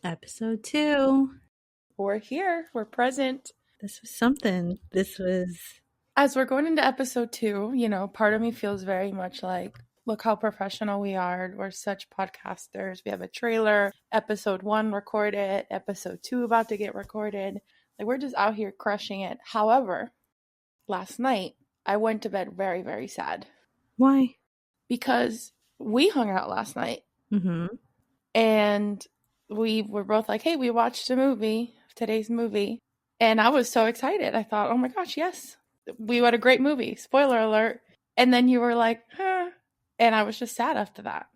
Episode 2. We're here. We're present. This was something. As we're going into episode 2, part of me feels very much like, look how professional we are. We're such podcasters. We have a trailer. Episode 1 recorded. Episode 2 about to get recorded. Like, we're just out here crushing it. However, last night, I went to bed very, very sad. Why? Because we hung out last night. Mm-hmm. And we were both like, hey, we watched a movie, today's movie. And I was so excited. I thought, oh my gosh, yes. We had a great movie. Spoiler alert. And then you were like, huh. And I was just sad after that.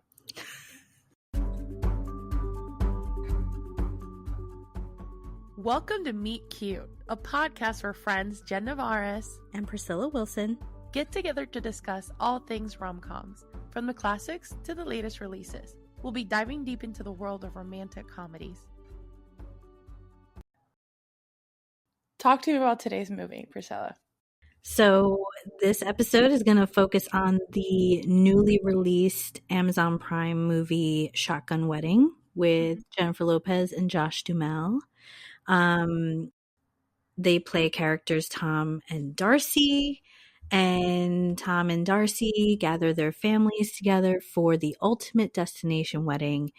Welcome to Meet Cute, a podcast where friends Jen Navarez and Priscilla Wilson get together to discuss all things rom-coms, from the classics to the latest releases. We'll be diving deep into the world of romantic comedies. Talk to me about today's movie, Priscilla. So this episode is going to focus on the newly released Amazon Prime movie Shotgun Wedding with Jennifer Lopez and Josh Duhamel. They play characters Tom and Darcy, and Tom and Darcy gather their families together for the ultimate destination wedding.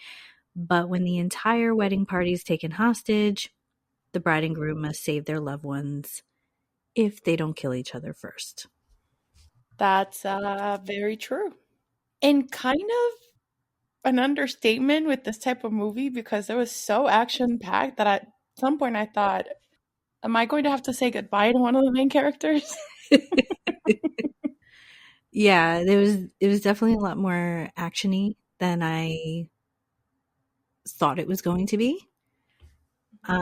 But when the entire wedding party is taken hostage, the bride and groom must save their loved ones if they don't kill each other first. That's very true. And kind of an understatement with this type of movie, because it was so action-packed that at some point I thought, am I going to have to say goodbye to one of the main characters? Yeah, it was definitely a lot more action-y than I thought it was going to be. But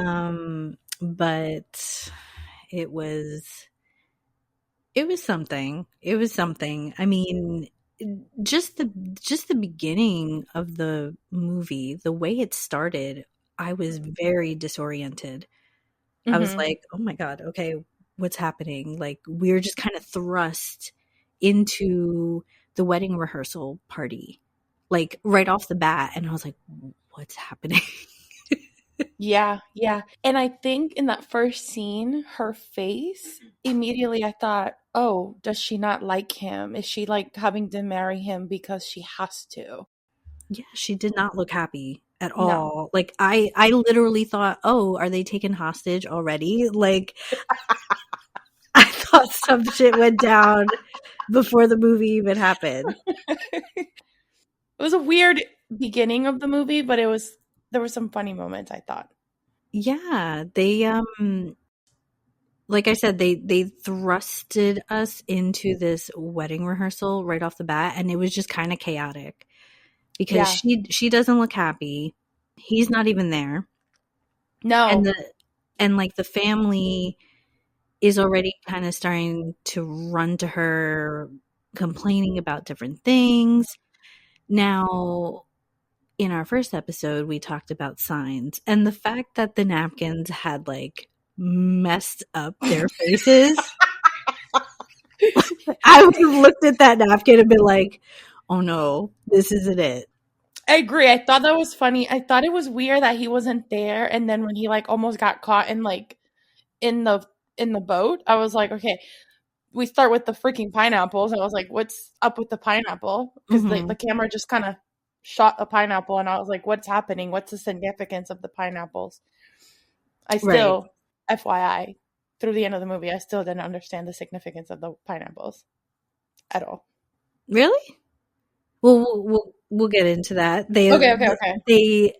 it was something. It was something. I mean, just the beginning of the movie, the way it started, I was very disoriented. Mm-hmm. I was like, oh my God, okay, what's happening? Like, we're just kind of thrust into the wedding rehearsal party, like right off the bat. And I was like, what's happening? Yeah. And I think in that first scene, her face, immediately I thought, oh, does she not like him? Is she like having to marry him because she has to? Yeah, she did not look happy at all. No. Like, I literally thought, oh, are they taken hostage already? Like, I thought some shit went down before the movie even happened. It was a weird beginning of the movie, but there were some funny moments, I thought. Yeah, they like I said, they thrusted us into this wedding rehearsal right off the bat, and it was just kind of chaotic because she doesn't look happy. He's not even there. No. And like the family is already kind of starting to run to her, complaining about different things. Now, in our first episode, we talked about signs, and the fact that the napkins had like messed up their faces. I would have looked at that napkin and been like, oh no, this isn't it. I agree. I thought that was funny. I thought it was weird that he wasn't there, and then when he like almost got caught in like in the boat, I was like, okay, we start with the freaking pineapples. I was like, what's up with the pineapple? Because the camera just kind of shot a pineapple, and I was like, what's happening? What's the significance of the pineapples? I still, FYI, through the end of the movie, I still didn't understand the significance of the pineapples at all. Really? Well, we'll get into that. Okay.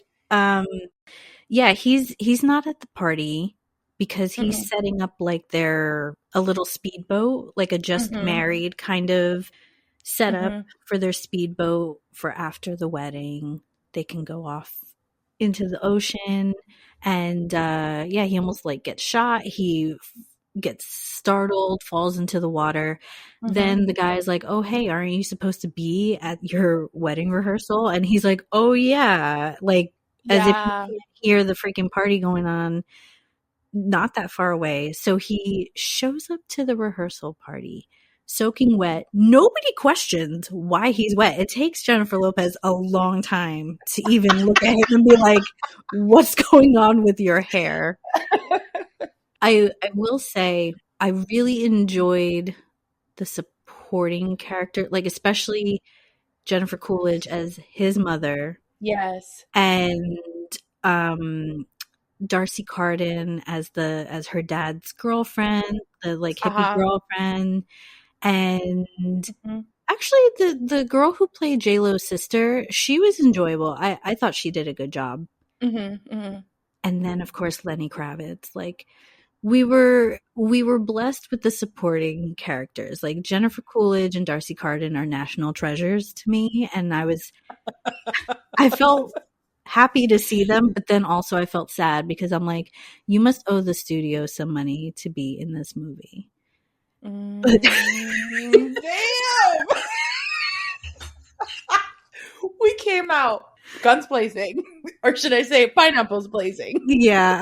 Yeah, he's not at the party because he's setting up like a little speedboat, like a just married kind of setup for their speedboat for after the wedding. They can go off into the ocean, and he almost like gets shot. He gets startled, falls into the water. Then the guy's like, oh hey, aren't you supposed to be at your wedding rehearsal? And he's like, oh yeah, like as if he can't hear the freaking party going on not that far away. So he shows up to the rehearsal party soaking wet. Nobody questions why he's wet. It takes Jennifer Lopez a long time to even look at him and be like, what's going on with your hair? I will say I really enjoyed the supporting character, like especially Jennifer Coolidge as his mother Yes. and um Darcy Carden as her dad's girlfriend, the like hippie Uh-huh. girlfriend, and Mhm. actually the girl who played J.Lo's sister, she was enjoyable. I thought she did a good job. Mhm. Mhm. And then of course Lenny Kravitz, like we were blessed with the supporting characters. Like Jennifer Coolidge and Darcy Carden are national treasures to me, and I felt happy to see them, but then also I felt sad because I'm like, you must owe the studio some money to be in this movie. But Damn. We came out guns blazing, or should I say pineapples blazing. yeah,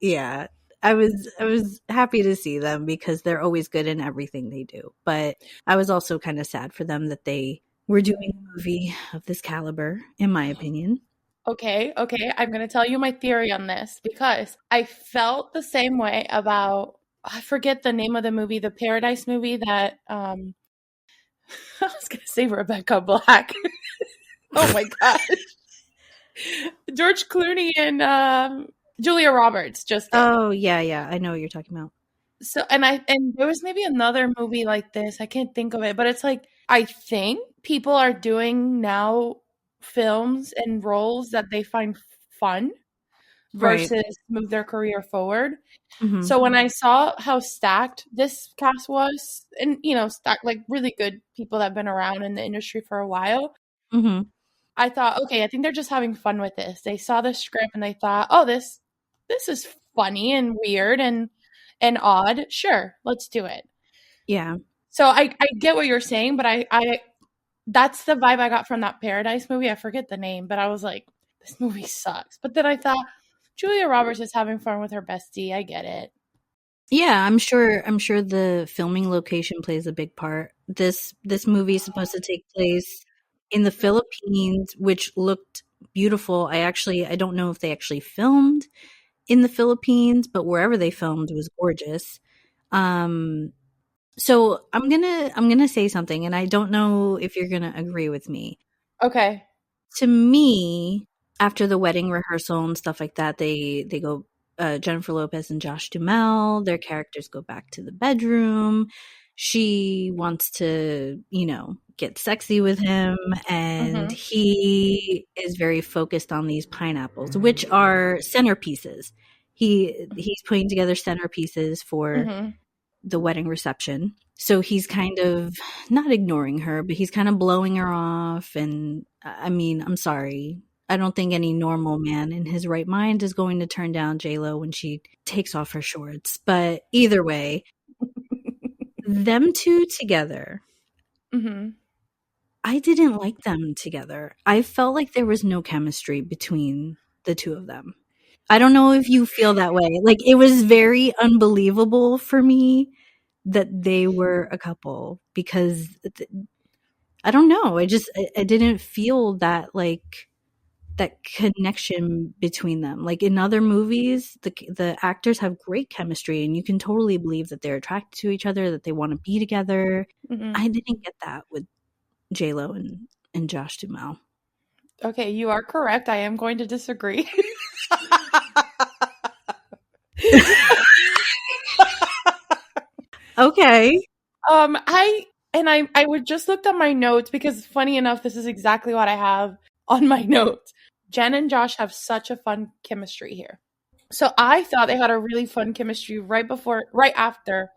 yeah, I was happy to see them because they're always good in everything they do. But I was also kind of sad for them that they were doing a movie of this caliber, in my opinion. Okay, okay. I'm going to tell you my theory on this because I felt the same way about, I forget the name of the movie, the Paradise movie that I was going to say Rebecca Black. Oh my gosh. George Clooney and Julia Roberts just did. Oh, yeah, yeah, I know what you're talking about. So and there was maybe another movie like this. I can't think of it, but it's like I think people are doing now films and roles that they find fun Right. versus move their career forward. Mhm. So when I saw how stacked this cast was, and stacked like really good people that have been around in the industry for a while, Mhm. I thought, okay, I think they're just having fun with this. They saw the script and they thought, oh, this is funny and weird and odd. Sure, let's do it. Yeah. So I get what you're saying, but I that's the vibe I got from that Paradise movie. I forget the name, but I was like, this movie sucks. But then I thought Julia Roberts is having fun with her bestie. I get it. Yeah, I'm sure the filming location plays a big part. This movie is supposed to take place in the Philippines, which looked beautiful. I don't know if they actually filmed in the Philippines, but wherever they filmed was gorgeous. Um, so I'm gonna say something, and I don't know if you're gonna agree with me. Okay. To me, after the wedding rehearsal and stuff like that, they go Jennifer Lopez and Josh Duhamel, their characters go back to the bedroom. She wants to, get sexy with him, and Mhm. he is very focused on these pineapples, which are centerpieces. He's putting together centerpieces for Mhm. the wedding reception. So he's kind of not ignoring her, but he's kind of blowing her off. And I mean, I'm sorry. I don't think any normal man in his right mind is going to turn down J.Lo when she takes off her shorts. But either way, them two together, Mhm. I didn't like them together. I felt like there was no chemistry between the two of them. I don't know if you feel that way. Like it was very unbelievable for me that they were a couple because I don't know. I didn't feel that connection between them. Like in other movies, the actors have great chemistry, and you can totally believe that they're attracted to each other, that they want to be together. Mhm. I didn't get that with J Lo and Josh Duhamel. Okay, you are correct. I am going to disagree. Okay. I would just looked at my notes because funny enough, this is exactly what I have on my notes. Jen and Josh have such a fun chemistry here. So I thought they had a really fun chemistry right after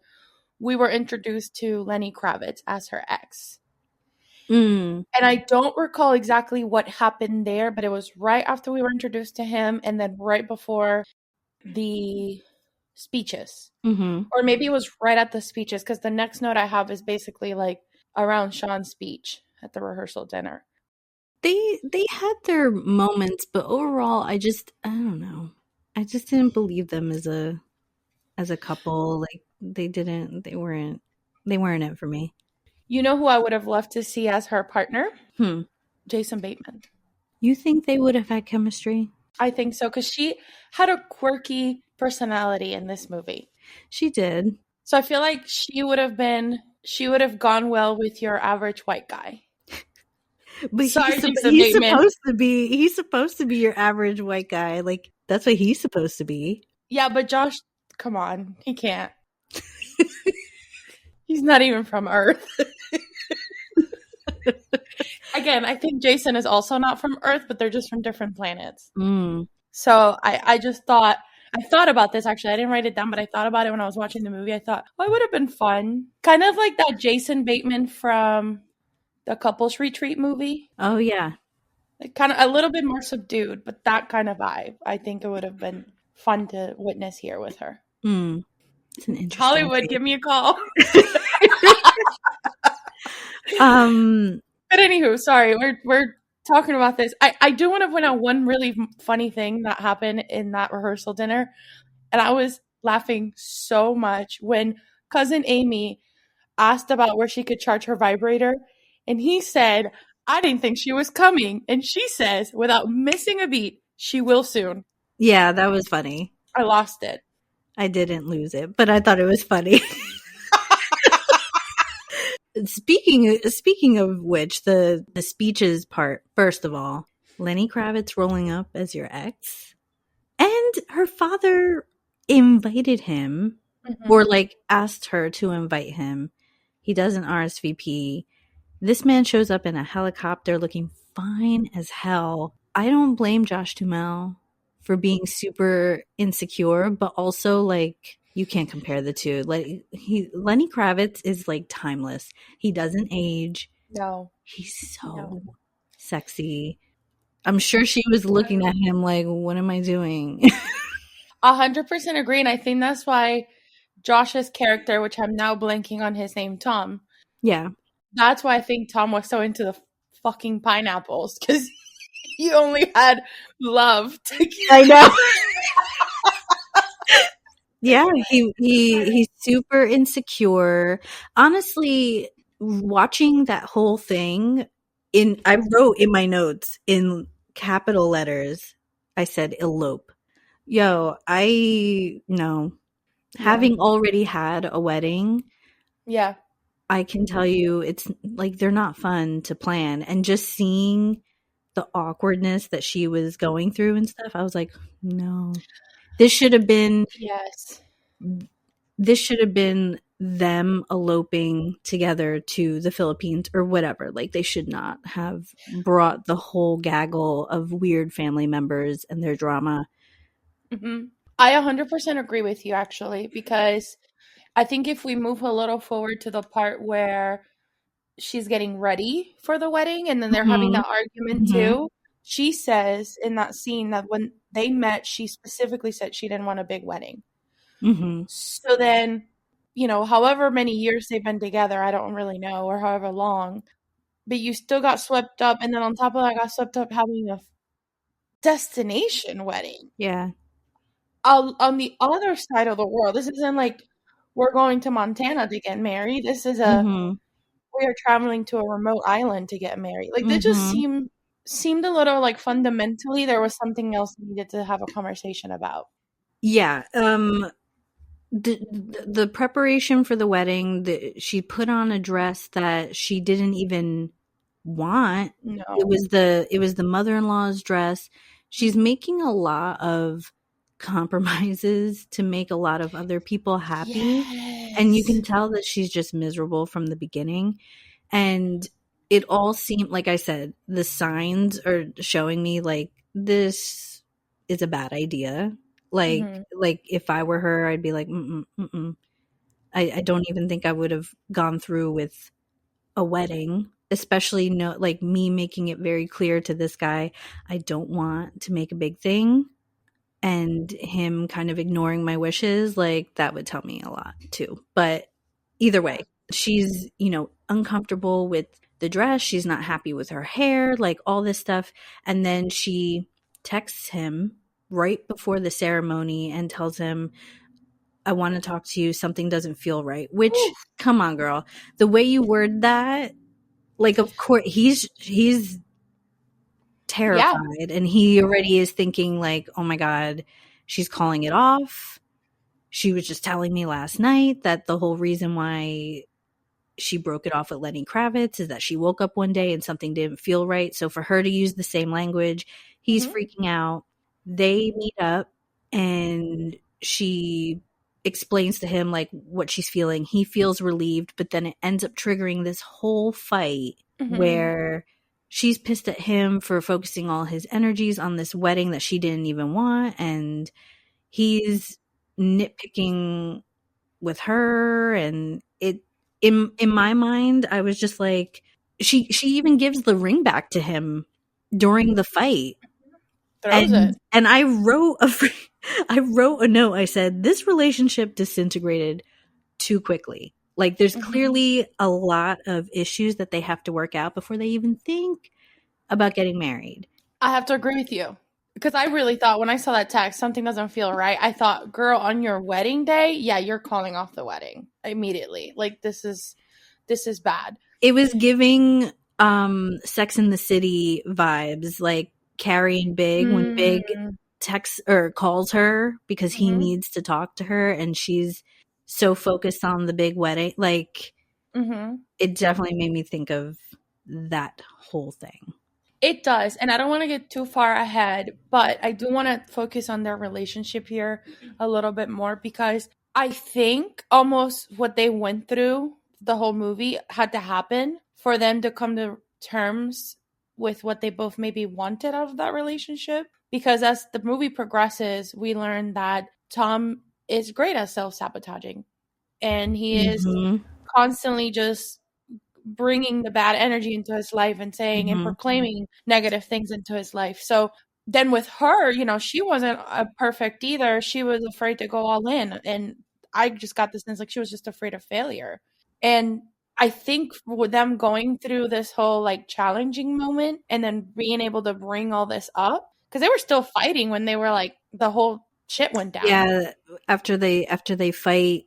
we were introduced to Lenny Kravitz as her ex. Mm, And I don't recall exactly what happened there, but it was right after we were introduced to him and then right before the speeches. mhm. Or maybe it was right at the speeches because the next note I have is basically like around Sean's speech at the rehearsal dinner. They had their moments, but overall, I don't know. I just didn't believe them as a couple. Like they weren't it for me. You know who I would have loved to see as her partner? Hmm. Jason Bateman. You think they would have had chemistry? I think so, because she had a quirky personality in this movie. She did. So I feel like she would have gone well with your average white guy. But Sorry, Jason he's Bateman. supposed to be your average white guy. Like, that's what he's supposed to be. Yeah, but Josh, come on. He can't. He's not even from Earth. Again, I think Jason is also not from Earth, but they're just from different planets. So I thought about this actually. I didn't write it down, but I thought about it when I was watching the movie. I thought, oh, it would have been fun. Kind of like that Jason Bateman from the Couples Retreat movie. Oh, yeah. Like kind of a little bit more subdued, but that kind of vibe. I think it would have been fun to witness here with her. It's an interesting Hollywood, take. give me a call. But anywho, sorry, we're talking about this. I do want to point out one really funny thing that happened in that rehearsal dinner. And I was laughing so much when cousin Amy asked about where she could charge her vibrator. And he said, I didn't think she was coming. And she says, without missing a beat, she will soon. Yeah, that was funny. I lost it. I didn't lose it, but I thought it was funny. Speaking of which, the speeches part, first of all, Lenny Kravitz rolling up as your ex, and her father invited him, or like asked her to invite him. He doesn't RSVP. This man shows up in a helicopter looking fine as hell. I don't blame Josh Duhamel for being super insecure, but also like you can't compare the two. Like Lenny Kravitz is like timeless. He doesn't age. No. He's so sexy. I'm sure she was looking at him like, what am I doing? 100% agree. And I think that's why Josh's character, which I'm now blanking on his name, Tom. Yeah. That's why I think Tom was so into the fucking pineapples, because he only had love to give. I know. Yeah, he's super insecure. Honestly, watching that whole thing, I wrote in my notes in capital letters, I said elope. Yo, I know. Having already had a wedding, Yeah. I can tell you it's like they're not fun to plan. And just seeing the awkwardness that she was going through and stuff, I was like, no. This should have been them eloping together to the Philippines or whatever. Like, they should not have brought the whole gaggle of weird family members and their drama. I 100% agree with you, actually, because I think if we move a little forward to the part where she's getting ready for the wedding and then they're having that argument too, she says in that scene that when they met, she specifically said she didn't want a big wedding. So then, however many years they've been together, I don't really know, or however long, but you still got swept up, and then on top of that, got swept up having a destination wedding. Yeah. On the other side of the world, this isn't like we're going to Montana to get married. This is we are traveling to a remote island to get married. Like, that just seemed a little like fundamentally there was something else we needed to have a conversation about. Yeah. The preparation for the wedding, she put on a dress that she didn't even want. No. It was the mother-in-law's dress. She's making a lot of compromises to make a lot of other people happy. And you can tell that she's just miserable from the beginning. And it all seemed, like I said, the signs are showing me like this is a bad idea. Like if I were her, I'd be like, I don't even think I would have gone through with a wedding, especially like me making it very clear to this guy, I don't want to make a big thing, and him kind of ignoring my wishes. Like, that would tell me a lot too. But either way, she's, uncomfortable with the dress. She's not happy with her hair, like all this stuff. And then she texts him right before the ceremony and tells him, I want to talk to you. Something doesn't feel right. Which, Oof. come on, girl. The way you word that, like, of course, he's Yeah. terrified, and he already is thinking, like, oh my God, she's calling it off. She was just telling me last night that the whole reason why she broke it off with Lenny Kravitz is that she woke up one day and something didn't feel right. So for her to use the same language, he's Mm-hmm. freaking out. They meet up and she explains to him like what she's feeling. He feels relieved, but then it ends up triggering this whole fight Mm-hmm. where she's pissed at him for focusing all his energies on this wedding that she didn't even want, and he's nitpicking with her, and it in my mind I was just like, she even gives the ring back to him during the fight, Throws it. and I wrote a note. I said this relationship disintegrated too quickly. Like there's Mm-hmm. clearly a lot of issues that they have to work out before they even think about getting married. I have to agree with you. Because I really thought when I saw that text, something doesn't feel right. I thought, girl, on your wedding day, yeah, you're calling off the wedding immediately. Like this is bad. It was giving Sex in the City vibes, like Carrie and Big, when Big Mm-hmm. texts or calls her because he needs to talk to her and she's so focused on the big wedding. Like Mm-hmm. it definitely made me think of that whole thing. It does. And I don't want to get too far ahead, but I do want to focus on their relationship here a little bit more because I think almost what they went through the whole movie had to happen for them to come to terms with what they both maybe wanted out of that relationship. Because as the movie progresses, we learn that Tom is great at self sabotaging and he is Mhm. constantly just bringing the bad energy into his life and saying and Mhm. proclaiming negative things into his life. So then with her, she wasn't perfect either. She was afraid to go all in. And I just got the sense like she was just afraid of failure. And I think with them going through this whole like challenging moment and then being able to bring all this up, because they were still fighting when they were like the whole shit went down. Yeah, after they fight,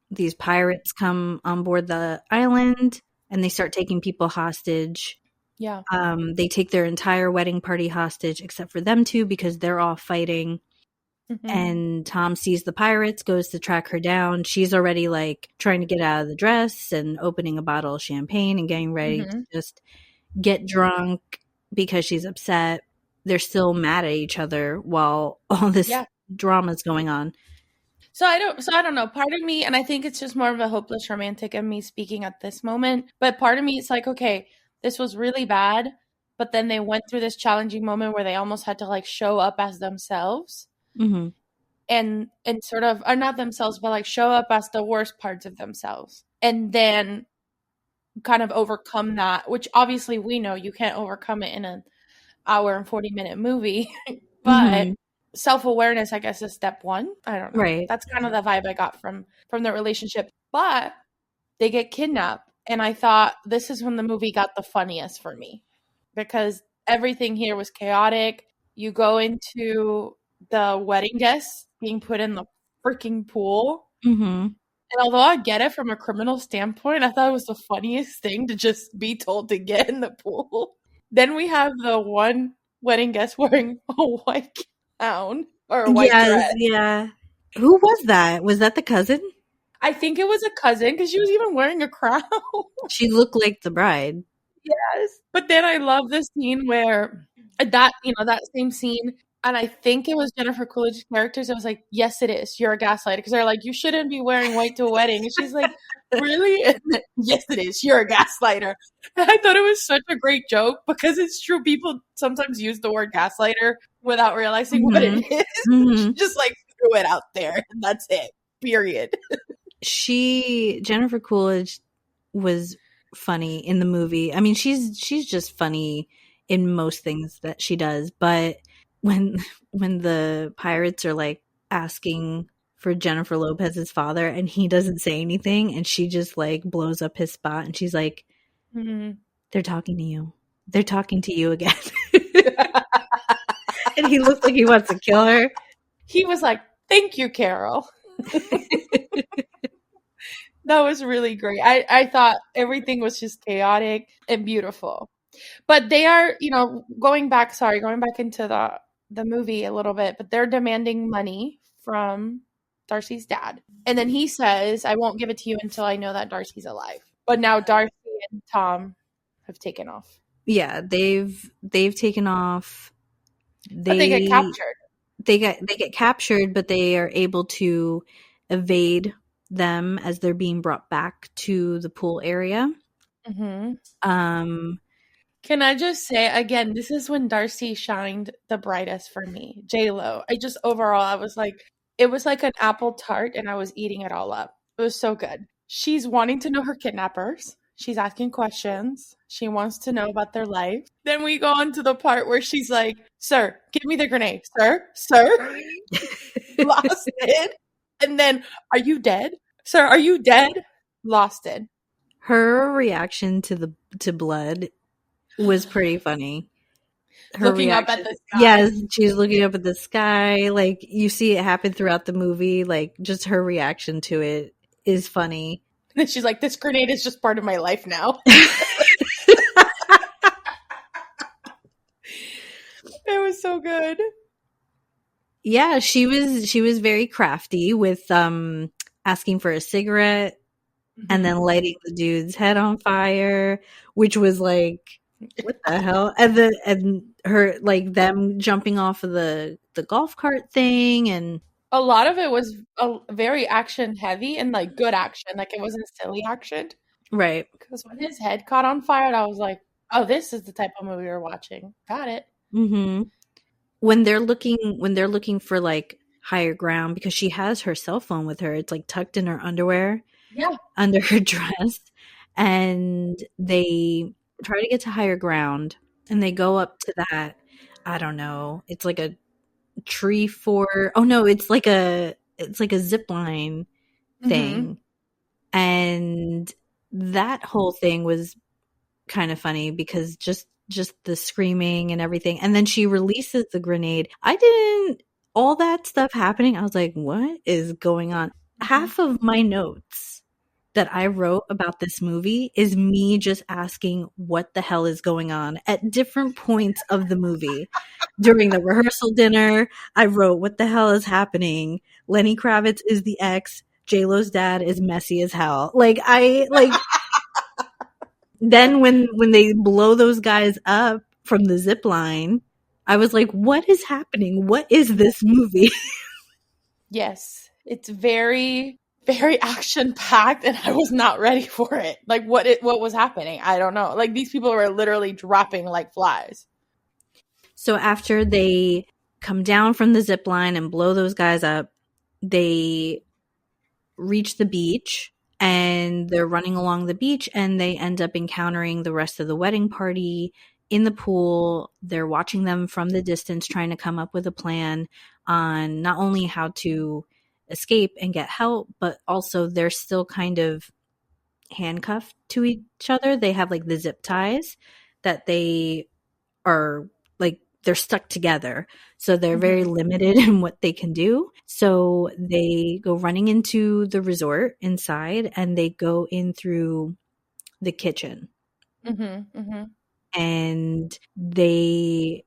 these pirates come on board the island and they start taking people hostage. Yeah. They take their entire wedding party hostage except for them two because they're all fighting. Mm-hmm. And Tom sees the pirates, goes to track her down. She's already like trying to get out of the dress and opening a bottle of champagne and getting ready to Mm-hmm. just get drunk because she's upset. They're still mad at each other while all this Yeah. drama's going on. So I don't know. Part of me, and I think it's just more of a hopeless romantic of me speaking at this moment, but part of me it's like, okay, this was really bad, but then they went through this challenging moment where they almost had to like show up as themselves Mm-hmm. and sort of or not themselves, but like show up as the worst parts of themselves. And then kind of overcome that, which obviously we know you can't overcome it in an hour and 40-minute movie, but Mm-hmm. self-awareness I guess is step one. I don't know, Right. that's kind of the vibe I got from the relationship. But they get kidnapped and I thought this is when the movie got the funniest for me because everything here was chaotic. You go into the wedding guests being put in the freaking pool, Mm-hmm. and although I get it from a criminal standpoint, I thought it was the funniest thing to just be told to get in the pool. Then we have the one wedding guest wearing a white gown or a white Yes, dress. yeah. Who was that? Was that the cousin? I think it was a cousin because she was even wearing a crown. She looked like the bride. Yes. But then I love this scene where that same scene, and I think it was Jennifer Coolidge's characters. I was like, yes, it is. You're a gaslighter. Because they're like, you shouldn't be wearing white to a wedding. And she's like, really? And then, yes, it is. You're a gaslighter. And I thought it was such a great joke because it's true. People sometimes use the word gaslighter without realizing what it Mhm. is. She Mhm. just like threw it out there. And that's it. Period. Jennifer Coolidge was funny in the movie. I mean, she's just funny in most things that she does, but when when the pirates are like asking for Jennifer Lopez's father and he doesn't say anything and she just like blows up his spot and she's like, Mm-hmm. they're talking to you. They're talking to you again. And he looks like he wants to kill her. He was like, thank you, Carol. That was really great. I thought everything was just chaotic and beautiful. But they are, going back into the movie a little bit, but they're demanding money from Darcy's dad. And then he says, "I won't give it to you until I know that Darcy's alive." But now Darcy and Tom have taken off. Yeah, they've taken off. But they get They captured. they get captured, but they are able to evade them as they're being brought back to the pool area. Hmm. Um, Can I just say again, this is when Darcy shined the brightest for me. J.Lo. I was like, it was like an apple tart and I was eating it all up. It was so good. She's wanting to know her kidnappers. She's asking questions. She wants to know about their life. Then we go on to the part where she's like, "Sir, give me the grenade. Sir, lost it." And then, "Are you dead? Sir, are you dead?" Lost it. her reaction to blood was pretty funny. Her Looking up reaction, at the sky. yes, she's looking up at the sky. Like you see it happen throughout the movie. Like just her reaction to it is funny. And she's like, "This grenade is just part of my life now." It was so good. Yeah, she was very crafty with asking for a cigarette and then Mhm. lighting the dude's head on fire, which was like, what the hell? And her like them jumping off of the golf cart thing and A lot of it was very action heavy and like good action. Like it wasn't silly action. right. Because when his head caught on fire, I was like, "Oh, this is the type of movie we're watching." Got it. Hmm. When they're looking for like higher ground because she has her cell phone with her, it's like tucked in her underwear Yeah. under her dress, and they try to get to higher ground and they go up to that, I don't know, it's like a tree for, oh no, it's like a zip line Hmm. thing, and that whole thing was kind of funny because just the screaming and everything, and then she releases the grenade. I didn't, all that stuff happening, I was like, what is going on? Hmm. Half of my notes that I wrote about this movie is me just asking what the hell is going on at different points of the movie. During the rehearsal dinner, I wrote, what the hell is happening? Lenny Kravitz is the ex. J.Lo's dad is messy as hell. Then when they blow those guys up from the zip line, I was like, what is happening? What is this movie? Yes. It's very, very action packed, and I was not ready for it. Like what was happening? I don't know. Like these people were literally dropping like flies. So after they come down from the zip line and blow those guys up, they reach the beach and they're running along the beach and they end up encountering the rest of the wedding party in the pool. They're watching them from the distance, trying to come up with a plan on not only how to escape and get help, but also they're still kind of handcuffed to each other. They have like the zip ties that they are like, they're stuck together. So they're very Hmm. limited in what they can do. So they go running into the resort inside and they go in through the kitchen Hmm. Hmm. and they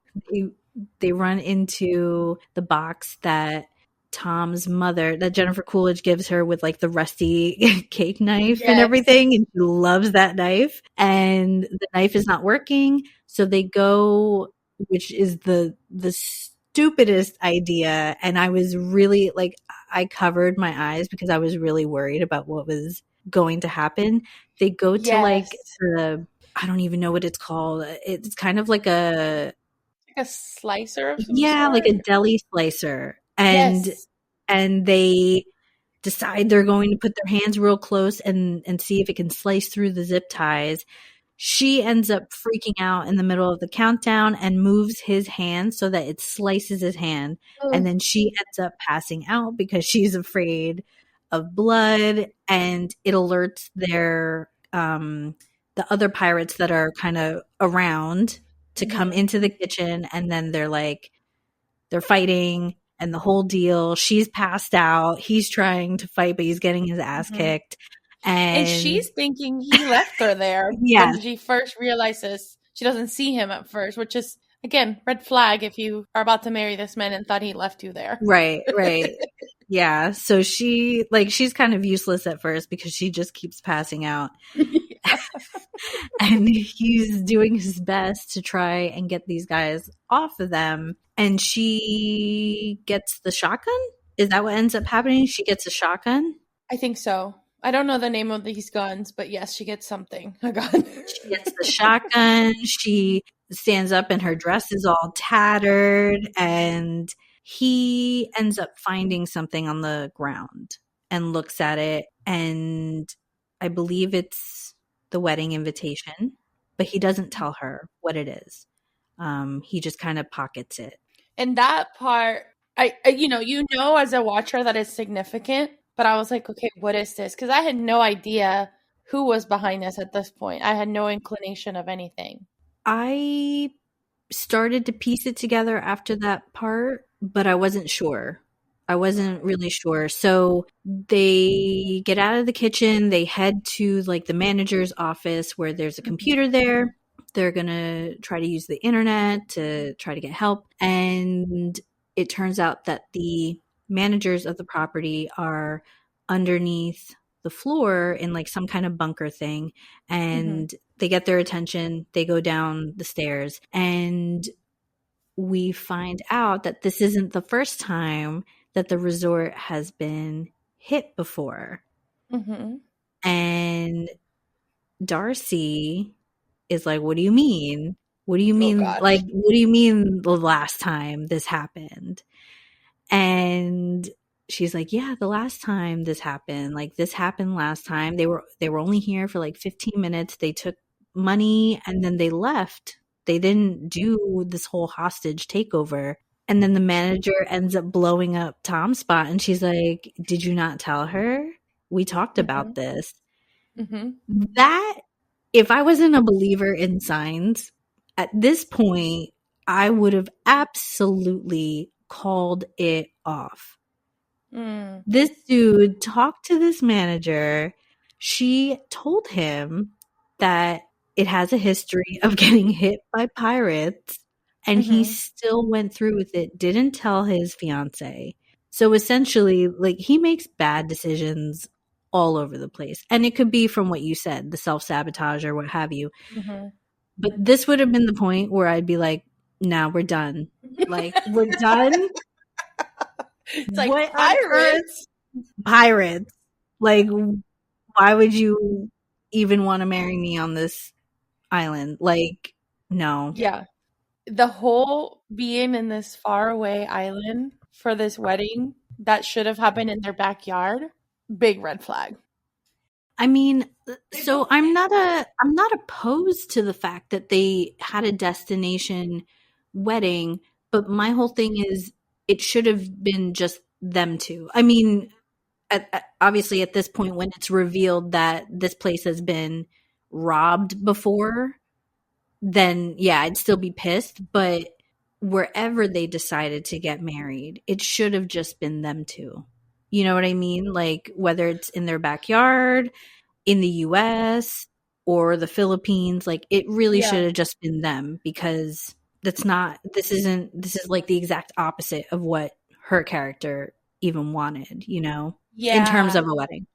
they run into the box that Tom's mother, that Jennifer Coolidge gives her with like the rusty cake knife and Yes. everything. And she loves that knife. And the knife is not working. So they go, which is the stupidest idea. And I was really like, I covered my eyes because I was really worried about what was going to happen. They go to like Yes. the, I don't even know what it's called. It's kind of like a, Like a slicer of some yeah, like sort. a deli slicer. And Yes. they decide they're going to put their hands real close and see if it can slice through the zip ties. She ends up freaking out in the middle of the countdown and moves his hand so that it slices his hand. And Oh. then she ends up passing out because she's afraid of blood, and it alerts the other pirates that are kind of around to come Hmm. into the kitchen, and then they're like, they're fighting and the whole deal. She's passed out. He's trying to fight, but he's getting his ass Mhm. kicked. And And she's thinking he left her there yes, when she first realizes she doesn't see him at first, which is, again, red flag if you are about to marry this man and thought he left you there. right, right. Yeah. So she's kind of useless at first because she just keeps passing out. And he's doing his best to try and get these guys off of them. And she gets the shotgun. Is that what ends up happening? She gets a shotgun. I think so. I don't know the name of these guns, but yes, she gets something. A gun. She gets the shotgun. She stands up and her dress is all tattered. And he ends up finding something on the ground and looks at it. And I believe it's the wedding invitation, but he doesn't tell her what it is. He just kind of pockets it. And that part, you know, as a watcher that is significant, but I was like, okay, what is this? Because I had no idea who was behind this at this point. I had no inclination of anything. I started to piece it together after that part, but I wasn't sure. I wasn't really sure. So they get out of the kitchen, they head to like the manager's office where there's a computer there. They're going to try to use the internet to try to get help. And it turns out that the managers of the property are underneath the floor in like some kind of bunker thing. And they get their attention. They go down the stairs and we find out that this isn't the first time that the resort has been hit before. Mm-hmm. And Darcy is like, what do you mean? What do you Oh mean? Like, gosh. what do you mean the last time this happened? And she's like, yeah, the last time this happened, like this happened last time. They were only here for like 15 minutes. They took money and then they left. They didn't do this whole hostage takeover. And then the manager ends up blowing up Tom's spot and she's like, did you not tell her? We talked about this. Mm-hmm. That, if I wasn't a believer in signs, at this point, I would have absolutely called it off. Mm. This dude talked to this manager. She told him that it has a history of getting hit by pirates, and he Mm-hmm. still went through with it, didn't tell his fiance. So essentially, like, he makes bad decisions all over the place. And it could be from what you said, the self-sabotage or what have you. Mm-hmm. But this would have been the point where I'd be like, nah, we're done. Like, we're done. It's like What on earth? pirates. Pirates. Like, why would you even want to marry me on this island? Like, no. Yeah. The whole being in this faraway island for this wedding that should have happened in their backyard, big red flag. I mean, so I'm not opposed to the fact that they had a destination wedding, but my whole thing is it should have been just them two. I mean, obviously at this point when it's revealed that this place has been robbed before, then yeah, I'd still be pissed, but wherever they decided to get married, it should have just been them two. You know what I mean? Like whether it's in their backyard, in the US, or the Philippines, like it really Yeah. should have just been them because this is like the exact opposite of what her character even wanted, you know, in terms Yeah. of a wedding.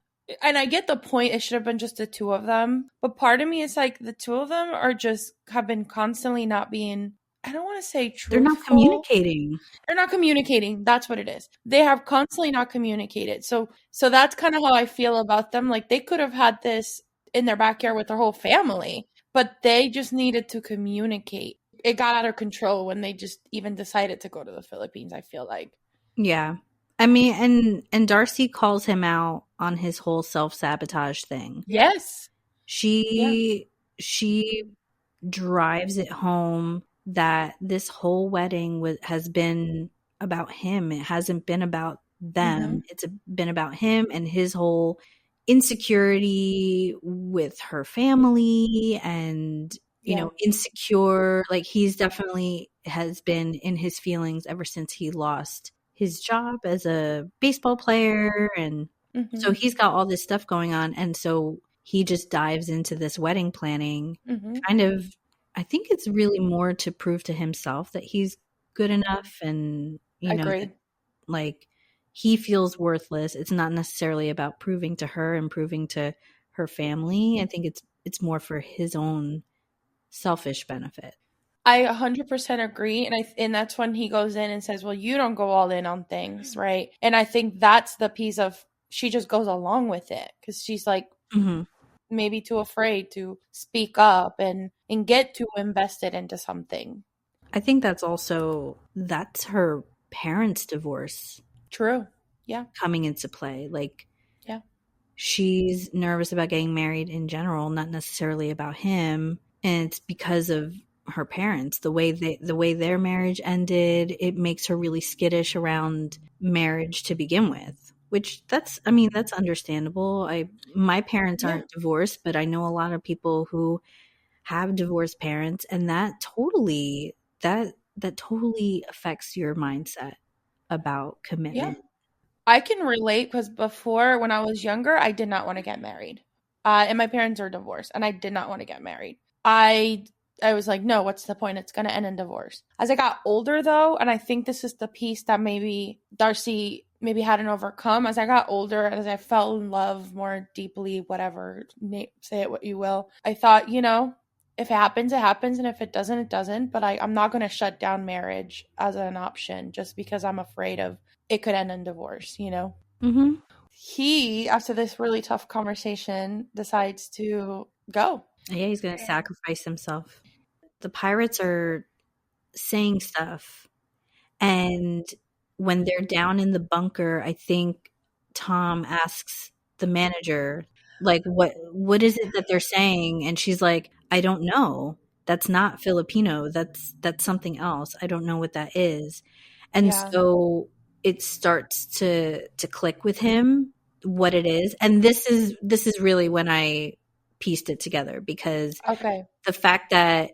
And I get the point. It should have been just the two of them. But part of me is like the two of them are just have been constantly not being, I don't want to say They're not truthful. communicating. They're not communicating. That's what it is. They have constantly not communicated. So that's kind of how I feel about them. Like they could have had this in their backyard with their whole family, but they just needed to communicate. It got out of control when they just even decided to go to the Philippines, I feel like. Yeah. I mean, and Darcy calls him out on his whole self-sabotage thing. Yes. Yeah. She drives it home that this whole wedding has been about him. It hasn't been about them. It's been about him and his whole insecurity with her family and, you know, insecure. Like he's definitely has been in his feelings ever since he lost his job as a baseball player, and so Mhm. he's got all this stuff going on, and so he just dives into this wedding planning Mhm. kind of. I think it's really more to prove to himself that he's good enough, and that Agree. like he feels worthless. It's not necessarily about proving to her and proving to her family. I think it's more for his own selfish benefit. I 100% agree, and that's when he goes in and says, "Well, you don't go all in on things, right?" And I think that's the piece of she just goes along with it because she's like Mhm. maybe too afraid to speak up and get too invested into something. I think that's her parents' divorce True. Yeah. coming into play. Like Yeah. she's nervous about getting married in general, not necessarily about him, and it's because of her parents. The way their marriage ended, it makes her really skittish around marriage to begin with. Which that's understandable. I My parents Yeah. aren't divorced, but I know a lot of people who have divorced parents, and that totally affects your mindset about Yeah. commitment. I can relate because before, when I was younger, I did not want to get married. And my parents are divorced, and I did not want to get married. I I was like, no, what's the point? It's going to end in divorce. As I got older, though, and I think this is the piece that maybe Darcy maybe hadn't overcome. As I got older, as I fell in love more deeply, whatever, say it what you will, I thought, if it happens, it happens, and if it doesn't, it doesn't. But I'm not going to shut down marriage as an option just because I'm afraid of it could end in divorce. Hmm. He, after this really tough conversation, decides to go. Yeah, he's going to sacrifice himself. The pirates are saying stuff, and when they're down in the bunker, I think Tom asks the manager, like, what is it that they're saying? And she's like, I don't know. That's not Filipino. That's something else. I don't know what that is. And Yeah. so it starts to click with him what it is. And this is really when I pieced it together, because Okay. the fact that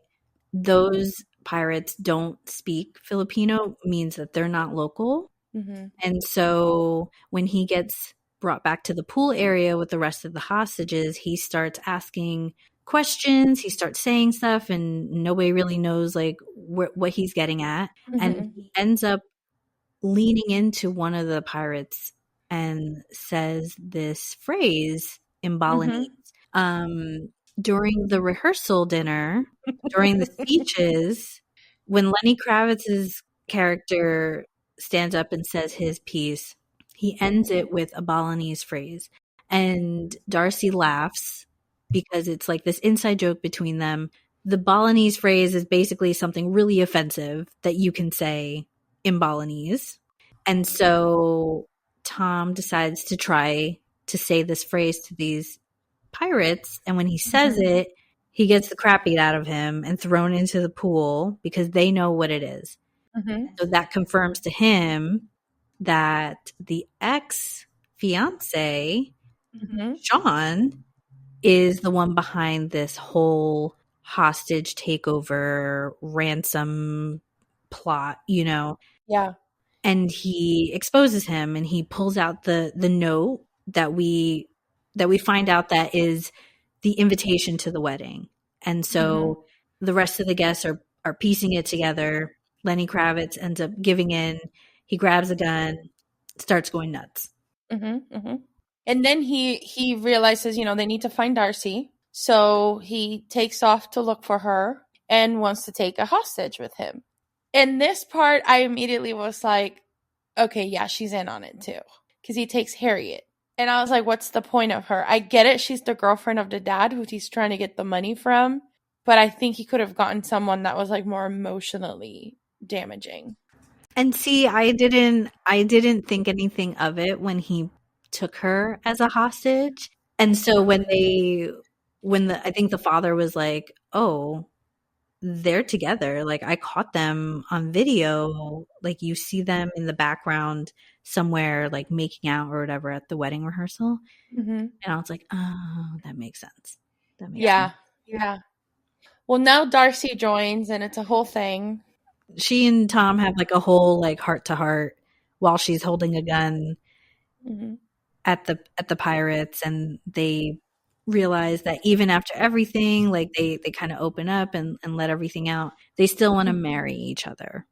those pirates don't speak Filipino means that they're not local. Mhm. And so when he gets brought back to the pool area with the rest of the hostages, he starts asking questions, he starts saying stuff, and nobody really knows like what he's getting at. And Mhm. he ends up leaning into one of the pirates and says this phrase in Balinese. Mhm. Um, During the rehearsal dinner, during the speeches, when Lenny Kravitz's character stands up and says his piece, he ends it with a Balinese phrase. And Darcy laughs because it's like this inside joke between them. The Balinese phrase is basically something really offensive that you can say in Balinese. And so Tom decides to try to say this phrase to these pirates. And when he says Mhm. it, he gets the crap beat out of him and thrown into the pool because they know what it is. Mhm. So that confirms to him that the ex fiance, Mhm. Sean, is the one behind this whole hostage takeover ransom plot. Yeah. And he exposes him, and he pulls out the note that we find out that is the invitation to the wedding. And Mhm. so the rest of the guests are piecing it together. Lenny Kravitz ends up giving in. He grabs a gun, starts going nuts. Mhm. Mhm. And then he realizes, they need to find Darcy. So he takes off to look for her and wants to take a hostage with him. In this part, I immediately was like, okay, yeah, she's in on it too. Because he takes Harriet. And I was like, what's the point of her? I get it. She's the girlfriend of the dad who he's trying to get the money from. But I think he could have gotten someone that was like more emotionally damaging. And see, I didn't think anything of it when he took her as a hostage. And so I think the father was like, "Oh, they're together. Like I caught them on video. Like you see them in the background somewhere like making out or whatever at the wedding rehearsal." Mm-hmm. And I was like, "Oh, that makes sense. That makes sense." Yeah. Yeah. Well, now Darcy joins and it's a whole thing. She and Tom have like a whole like heart to heart while she's holding a gun Mm-hmm. at the pirates, and they realize that even after everything, like they kind of open up and let everything out, they still want to marry each other.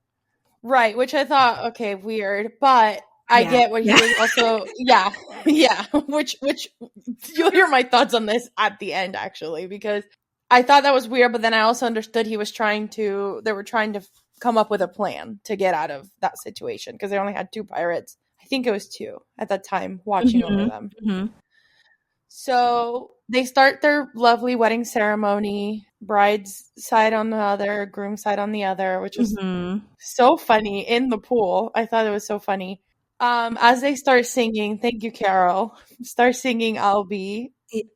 Right, which I thought, okay, weird, but I Yeah. get what he Yeah. was also, yeah, yeah, which you'll hear my thoughts on this at the end, actually, because I thought that was weird, but then I also understood they were trying to come up with a plan to get out of that situation, because they only had two pirates. I think it was two at that time watching over Mhm, them. mhm, So they start their lovely wedding ceremony, bride's side on the other, groom's side on the other, which was mhm. so funny in the pool. I thought it was so funny. As they start singing, thank you, Carol. Start singing I'll Be. It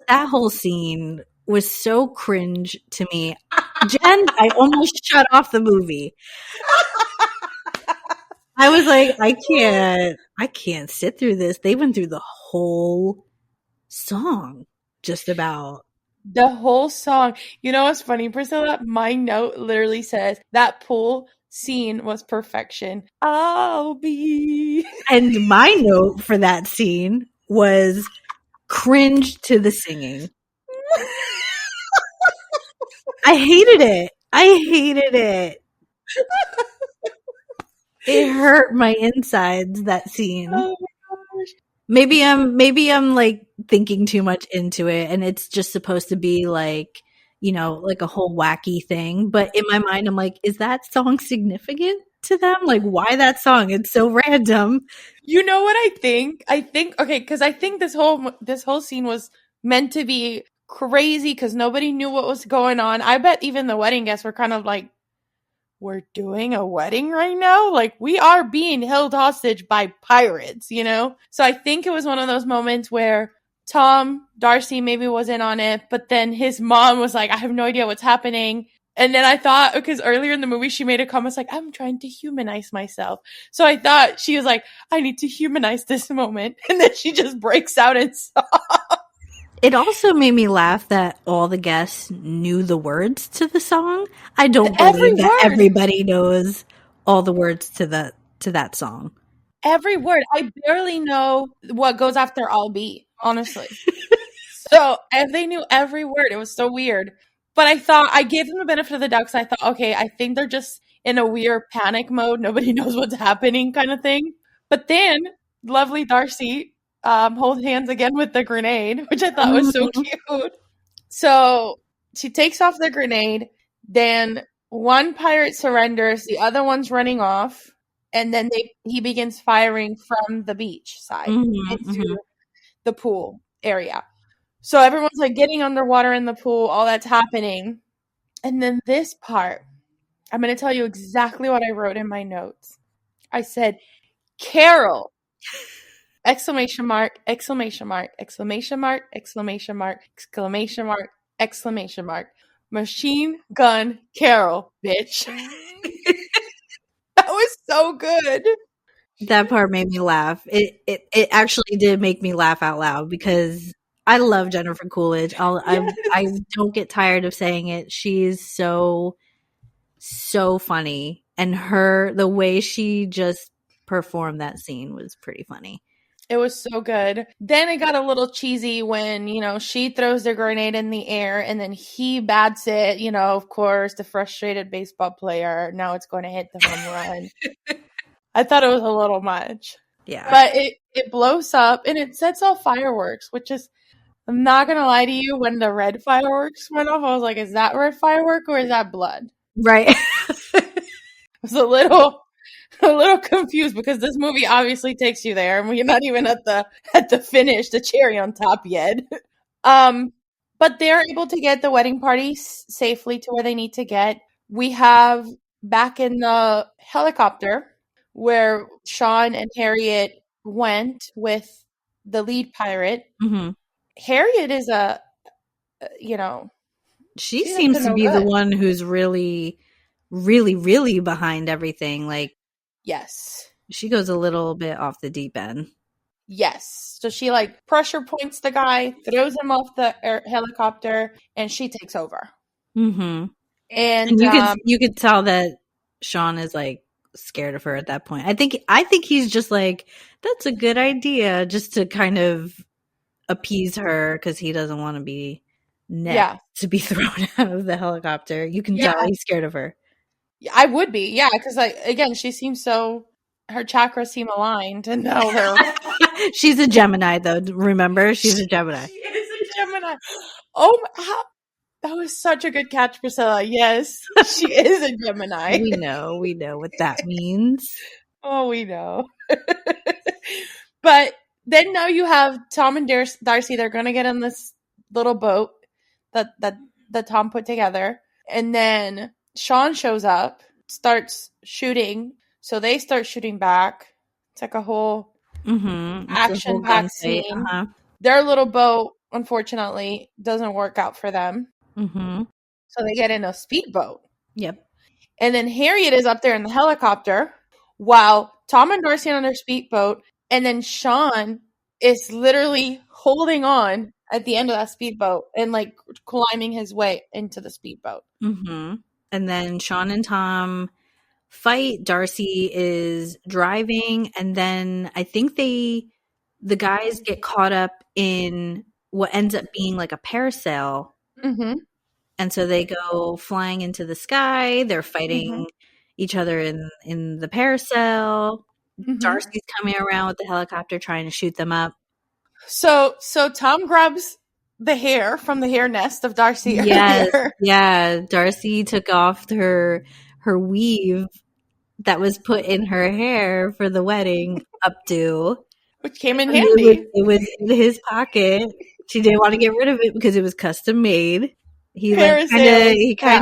that whole scene was so cringe to me. Jen, I almost shut off the movie. I was like, I can't sit through this. They went through the whole song, just about. The whole song. You know what's funny, Priscilla? My note literally says that pool scene was perfection. I'll be. And my note for that scene was cringe to the singing. I hated it. I hated it. It hurt my insides, that scene. Oh my gosh. Maybe I'm like thinking too much into it, and it's just supposed to be like, like a whole wacky thing. But in my mind, I'm like, is that song significant to them? Like, why that song? It's so random. You know what I think? I think okay, because I think this whole scene was meant to be crazy because nobody knew what was going on. I bet even the wedding guests were kind of like, "We're doing a wedding right now? Like we are being held hostage by pirates, you know?" So I think it was one of those moments where Tom Darcy maybe wasn't on it, but then his mom was like, "I have no idea what's happening." And then I thought, because earlier in the movie, she made a comment like, "I'm trying to humanize myself." So I thought she was like, "I need to humanize this moment." And then she just breaks out in song. It also made me laugh that all the guests knew the words to the song. I don't Every believe that word, everybody knows all the words to that song. every word. I barely know what goes after I'll be, honestly. So and they knew every word. It was so weird. But I thought I gave them the benefit of the doubt because I thought, okay, I think they're just in a weird panic mode. Nobody knows what's happening kind of thing. But then lovely Darcy hold hands again with the grenade, which I thought was so Mhm. cute. So she takes off the grenade. Then one pirate surrenders, the other one's running off, and then he begins firing from the beach side Mhm. into Mhm. the pool area. So everyone's like getting underwater in the pool, all that's happening. And then this part, I'm going to tell you exactly what I wrote in my notes. I said, Carol, exclamation mark, exclamation mark, exclamation mark, exclamation mark, exclamation mark, exclamation mark. Machine gun Carol, bitch. That was so good. That part made me laugh. It actually did make me laugh out loud because I love Jennifer Coolidge. I Yes. don't get tired of saying it. She is so funny, and the way she just performed that scene was pretty funny. It was so good. Then it got a little cheesy when, she throws the grenade in the air and then he bats it, of course, the frustrated baseball player. Now it's going to hit the home run. I thought it was a little much. Yeah. But it blows up and it sets off fireworks, which is, I'm not going to lie to you, when the red fireworks went off, I was like, is that red firework or is that blood? Right. I was a little confused because this movie obviously takes you there and we're not even at the finish, the cherry on top yet. Um, but they're able to get the wedding party safely to where they need to get. We have back in the helicopter where Sean and Harriet went with the lead pirate. hmm Harriet is you know, She she's up to seems to no be the good. one who's really, really, really behind everything. Like, Yes. she goes a little bit off the deep end. Yes. So she like pressure points the guy, throws him off the helicopter, and she takes over. hmm And And you could tell that Sean is like scared of her at that point. I think he's just like, that's a good idea, just to kind of appease her because he doesn't want to be next Yeah. to be thrown out of the helicopter. You can tell Yeah. he's scared of her. I would be. Yeah, because again, she seems so her chakras seem aligned, and now they're She's a Gemini, though. Remember, she's a Gemini. she is a Gemini. Oh, that was such a good catch, Priscilla. Yes, she is a Gemini. We know what that means. Oh, we know. But then now you have Tom and Darcy. They're going to get on this little boat that Tom put together. And then Sean shows up, starts shooting. So they start shooting back. It's like a whole action-packed scene. Uh-huh. Their little boat, unfortunately, doesn't work out for them. Mm-hmm. So they get in a speedboat. Yep. And then Harriet is up there in the helicopter while Tom and Darcy are on their speedboat. And then Sean is literally holding on at the end of that speedboat and like climbing his way into the speedboat. Mm-hmm. And then Sean and Tom fight. Darcy is driving. And then I think the guys get caught up in what ends up being like a parasail. Mm-hmm. And so they go flying into the sky. They're fighting each other in the parasail. Mm-hmm. Darcy's coming around with the helicopter trying to shoot them up. So Tom grabs the hair from the hair nest of Darcy. Yes, earlier. yeah. Darcy took off her weave that was put in her hair for the wedding updo. Which came in handy. It was in his pocket. She didn't want to get rid of it because it was custom made. He kind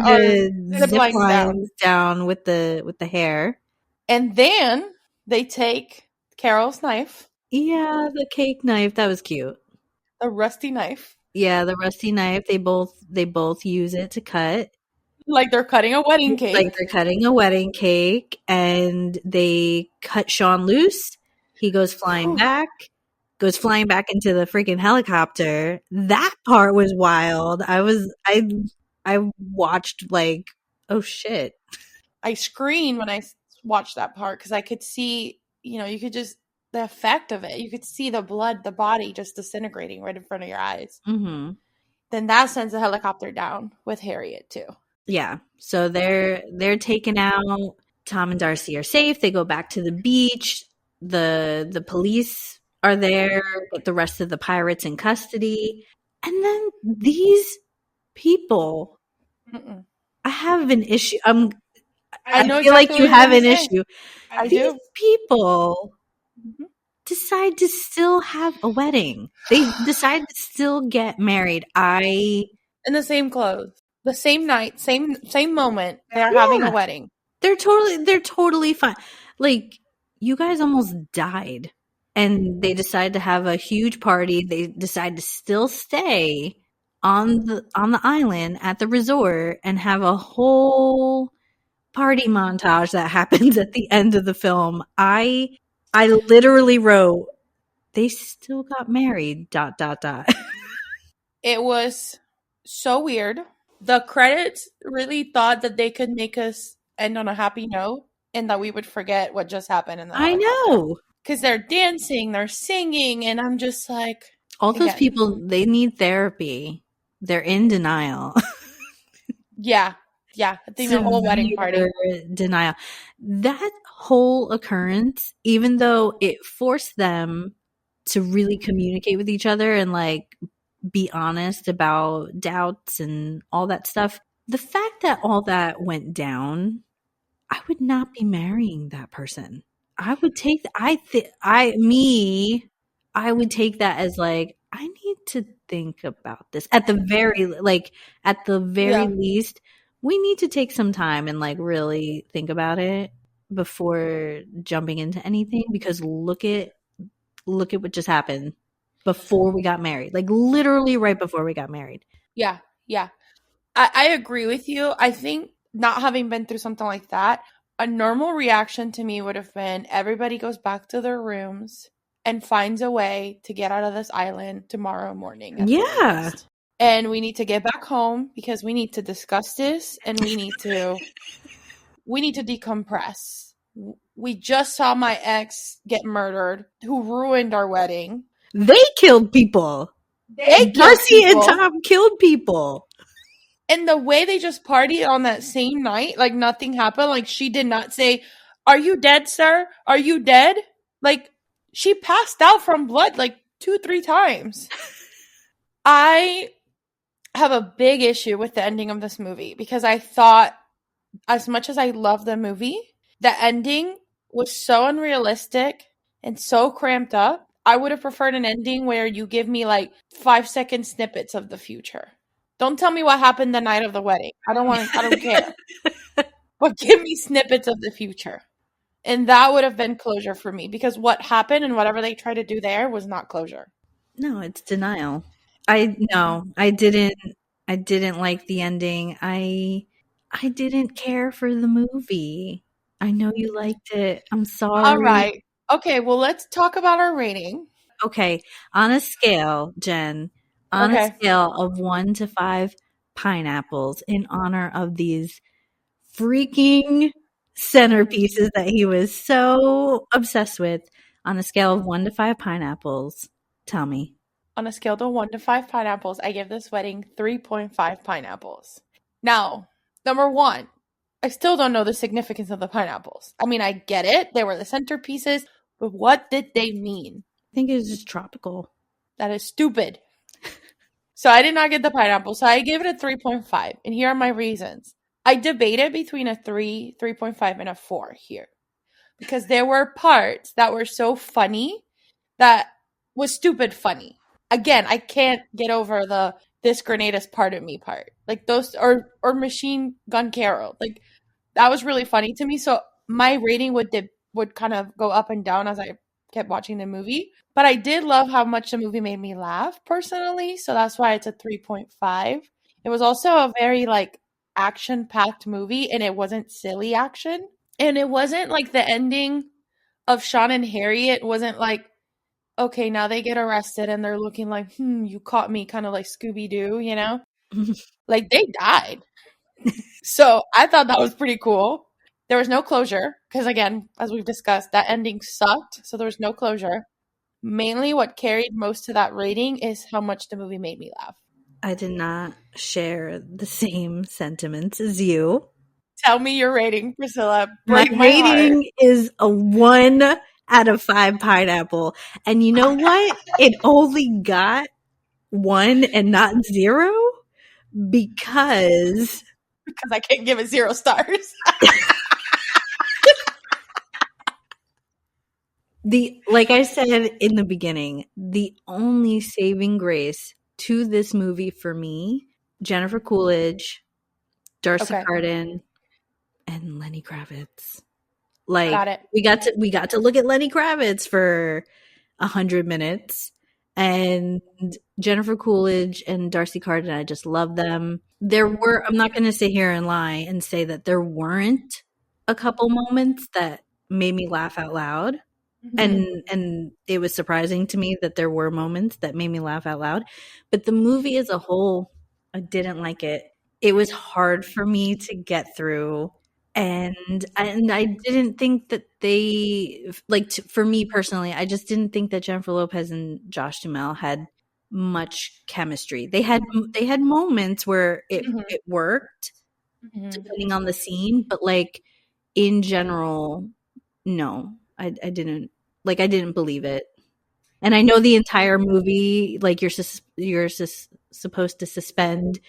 of zip lines down with the hair. And then they take Carol's knife. Yeah, the cake knife. That was cute. The rusty knife. Yeah, the rusty knife. They both use it to cut. Like they're cutting a wedding cake. Like they're cutting a wedding cake, and they cut Sean loose. He goes flying back into the freaking helicopter. That part was wild. I watched like, oh shit. I screamed when I watched that part because I could see, you could just, the effect of it. You could see the blood, the body just disintegrating right in front of your eyes. Mm-hmm. Then that sends the helicopter down with Harriet too. Yeah. So they're taken out. Tom and Darcy are safe. They go back to the beach. The police are there, get the rest of the pirates in custody. And then these people, I have an issue. I know feel exactly like you have an issue. I these do. People decide to still have a wedding. They decide to still get married. In the same clothes. The same night, same moment, they're having a wedding. They're totally fine. Like, you guys almost died, and they decide to have a huge party. They decide to still stay on the island at the resort and have a whole party montage that happens at the end of the film. I literally wrote, they still got married, ... It was so weird. The credits really thought that they could make us end on a happy note and that we would forget what just happened in the helicopter. I know. Because they're dancing, they're singing, and I'm just like... All those people, they need therapy. They're in denial. Yeah. I think the whole wedding party. Denial. That whole occurrence, even though it forced them to really communicate with each other and like be honest about doubts and all that stuff, the fact that all that went down, I would not be marrying that person. I would take I would take that as like, I need to think about this. At the very least, we need to take some time and like really think about it before jumping into anything, because look at what just happened before we got married. Like literally right before we got married. Yeah. I agree with you. I think not having been through something like that, a normal reaction to me would have been everybody goes back to their rooms and finds a way to get out of this island tomorrow morning. Yeah. And we need to get back home because we need to discuss this and we need to decompress. We just saw my ex get murdered, who ruined our wedding. They killed people. They killed Darcy and people. Tom killed people. And the way they just partied on that same night, like nothing happened. Like she did not say, "Are you dead, sir? Are you dead?" Like she passed out from blood like 2-3 times. I have a big issue with the ending of this movie because I thought, as much as I love the movie, the ending was so unrealistic and so cramped up. I would have preferred an ending where you give me like 5-second snippets of the future. Don't tell me what happened the night of the wedding. I don't care. But give me snippets of the future. And that would have been closure for me because what happened and whatever they tried to do there was not closure. No, it's denial. I didn't like the ending. I didn't care for the movie. I know you liked it. I'm All sorry. right. Okay, well, let's talk about our rating. Okay, on a scale, Jen, on a Okay. scale of 1 to 5 pineapples in honor of these freaking centerpieces that he was so obsessed with, on a scale of 1 to 5 pineapples, tell me. On a scale of 1 to 5 pineapples, I give this wedding 3.5 pineapples. Now, number one, I still don't know the significance of the pineapples. I mean, I get it. They were the centerpieces, but what did they mean? I think it was just tropical. That is stupid. So I did not get the pineapple. So I gave it a 3.5. And here are my reasons. I debated between a 3, 3.5, and a 4 here. Because there were parts that were so funny that was stupid funny. Again, I can't get over the "this grenade is part of me" part. Like those, or Machine Gun Carol. Like that was really funny to me. So my rating would kind of go up and down as I kept watching the movie. But I did love how much the movie made me laugh personally. So that's why it's a 3.5. It was also a very like action-packed movie, and it wasn't silly action. And it wasn't like the ending of Sean and Harriet wasn't like, okay, now they get arrested and they're looking like, you caught me, kind of like Scooby-Doo, you know? Like they died. So I thought that was pretty cool. There was no closure because, again, as we've discussed, that ending sucked. So there was no closure. Mainly what carried most to that rating is how much the movie made me laugh. I did not share the same sentiments as you. Tell me your rating, Priscilla. My Break my heart. rating is a 1 out of 5 pineapple. And you know what? It only got 1 and not 0 because I can't give it 0 stars. like I said in the beginning, the only saving grace to this movie for me, Jennifer Coolidge, Darcy Carden, and Lenny Kravitz. Like Got it. we got to look at Lenny Kravitz for 100 minutes, and Jennifer Coolidge and Darcy Carden, I just love them. I'm not going to sit here and lie and say that there weren't a couple moments that made me laugh out loud. And it was surprising to me that there were moments that made me laugh out loud. But the movie as a whole, I didn't like it. It was hard for me to get through. And I didn't think that they, like, for me personally, I just didn't think that Jennifer Lopez and Josh Duhamel had much chemistry. They had moments where it worked, depending on the scene. But, like, in general, no. I didn't believe it. And I know the entire movie, like you're supposed to suspend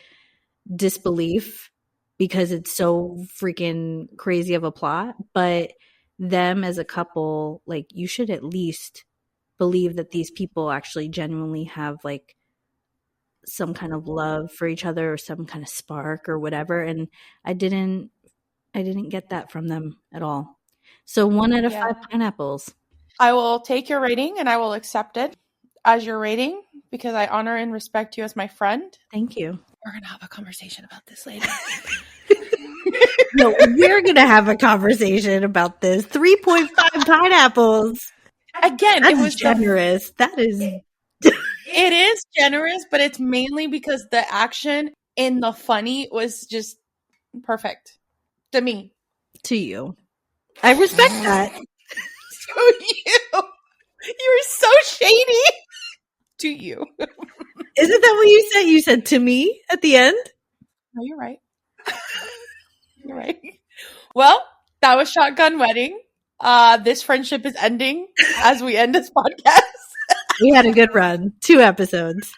disbelief because it's so freaking crazy of a plot, but them as a couple, like you should at least believe that these people actually genuinely have like some kind of love for each other or some kind of spark or whatever, and I didn't get that from them at all. So 1 out of 5 pineapples. I will take your rating and I will accept it as your rating because I honor and respect you as my friend. Thank you. We're going to have a conversation about this later. No, we're going to have a conversation about this. 3.5 pineapples. Again, That's it was generous. That is. It is generous, but it's mainly because the action and the funny was just perfect to me. To you. I respect that. To you. You're so shady. To you. Isn't that what you said? You said to me at the end? No, you're right. You're right. Well, that was Shotgun Wedding. This friendship is ending as we end this podcast. We had a good run. 2 episodes.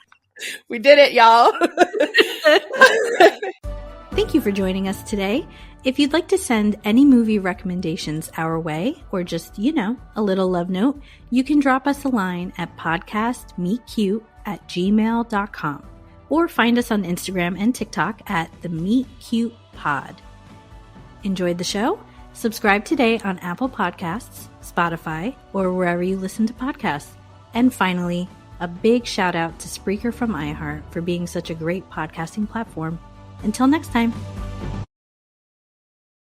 We did it, y'all. Thank you for joining us today. If you'd like to send any movie recommendations our way, or just, a little love note, you can drop us a line at podcastmeetcute@gmail.com or find us on Instagram and TikTok at the Meet Cute Pod. Enjoyed the show? Subscribe today on Apple Podcasts, Spotify, or wherever you listen to podcasts. And finally, a big shout out to Spreaker from iHeart for being such a great podcasting platform. Until next time.